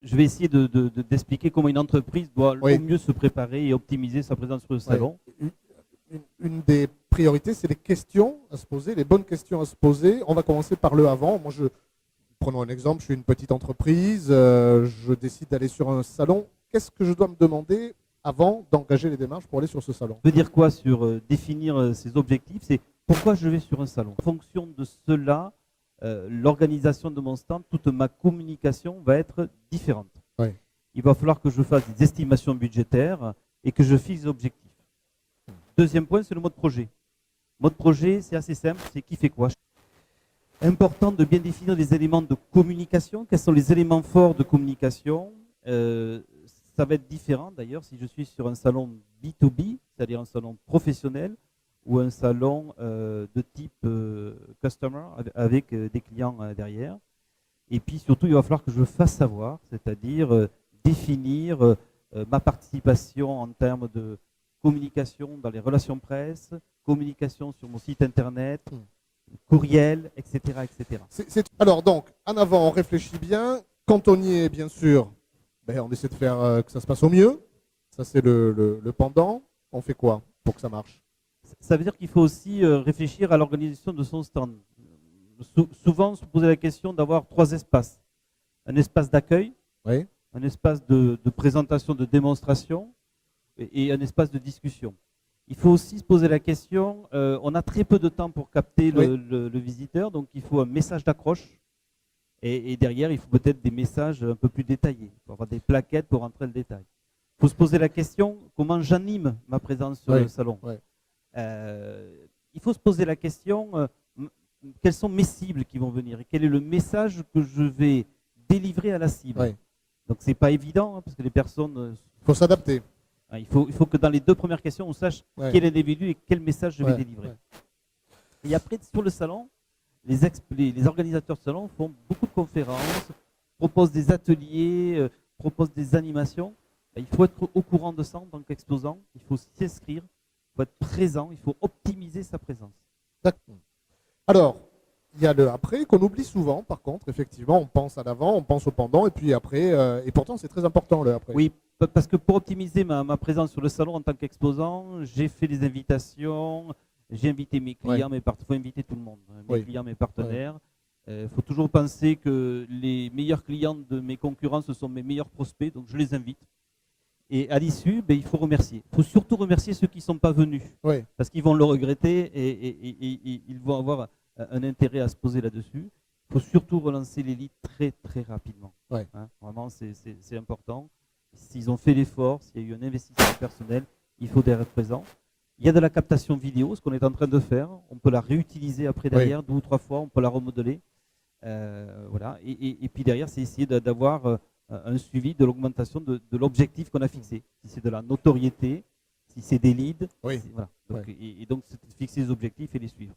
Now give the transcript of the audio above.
je vais essayer d'expliquer comment une entreprise doit Oui. au mieux se préparer et optimiser sa présence sur le salon. Une des priorités, c'est les questions à se poser, les bonnes questions à se poser. On va commencer par le avant. Moi, prenons un exemple, je suis une petite entreprise, je décide d'aller sur un salon. Qu'est-ce que je dois me demander avant d'engager les démarches pour aller sur ce salon? Je veux dire quoi sur définir ses objectifs? C'est pourquoi je vais sur un salon. En fonction de cela, l'organisation de mon stand, toute ma communication va être différente. Ouais. Il va falloir que je fasse des estimations budgétaires et que je fixe des objectifs. Deuxième point, c'est le mode projet. Mode projet, c'est assez simple, c'est qui fait quoi. Important de bien définir les éléments de communication. Quels sont les éléments forts de communication? Ça va être différent d'ailleurs si je suis sur un salon B2B, c'est-à-dire un salon professionnel, ou un salon de type customer avec des clients derrière. Et puis surtout, il va falloir que je fasse savoir, c'est-à-dire définir ma participation en termes de communication dans les relations presse, communication sur mon site internet, courriel, etc. etc. Alors donc, en avant, on réfléchit bien. Quand on y est, bien sûr, on essaie de faire que ça se passe au mieux. Ça, c'est le pendant. On fait quoi pour que ça marche? Ça veut dire qu'il faut aussi réfléchir à l'organisation de son stand. Souvent, se poser la question d'avoir 3 espaces. Un espace d'accueil, oui, un espace de présentation, de démonstration et un espace de discussion. Il faut aussi se poser la question, on a très peu de temps pour capter le visiteur, donc il faut un message d'accroche. Et derrière, il faut peut-être des messages un peu plus détaillés. Il faut avoir des plaquettes pour rentrer le détail. Il faut se poser la question, comment j'anime ma présence sur le salon. Il faut se poser la question, quelles sont mes cibles qui vont venir et quel est le message que je vais délivrer à la cible. Donc c'est pas évident, hein, parce que les personnes... Il faut s'adapter. Il faut que dans les 2 premières questions, on sache quel est l'individu et quel message je vais délivrer. Et après, sur le salon, les organisateurs de salon font beaucoup de conférences, proposent des ateliers, proposent des animations. Il faut être au courant de ça en tant qu'exposant, il faut s'inscrire, il faut être présent, il faut optimiser sa présence. D'accord. Alors, il y a le après qu'on oublie souvent, par contre, effectivement, on pense à l'avant, on pense au pendant, et puis après, et pourtant c'est très important le après. Oui, parce que pour optimiser ma présence sur le salon en tant qu'exposant, j'ai fait des invitations, j'ai invité mes clients, il faut inviter tout le monde, mes clients, mes partenaires. Il faut toujours penser que les meilleurs clients de mes concurrents, ce sont mes meilleurs prospects, donc je les invite. Et à l'issue, il faut remercier. Il faut surtout remercier ceux qui ne sont pas venus, parce qu'ils vont le regretter et ils vont avoir un intérêt à se poser là-dessus. Il faut surtout relancer les leads très très rapidement. Vraiment, c'est important. S'ils ont fait l'effort, s'il y a eu un investissement personnel, il faut être présent. Il y a de la captation vidéo, ce qu'on est en train de faire. On peut la réutiliser après derrière 2 ou 3 fois, on peut la remodeler. Voilà. Et puis derrière, c'est essayer d'avoir un suivi de l'augmentation de l'objectif qu'on a fixé. Si c'est de la notoriété, si c'est des leads. Voilà. Donc, et donc, c'est fixer les objectifs et les suivre.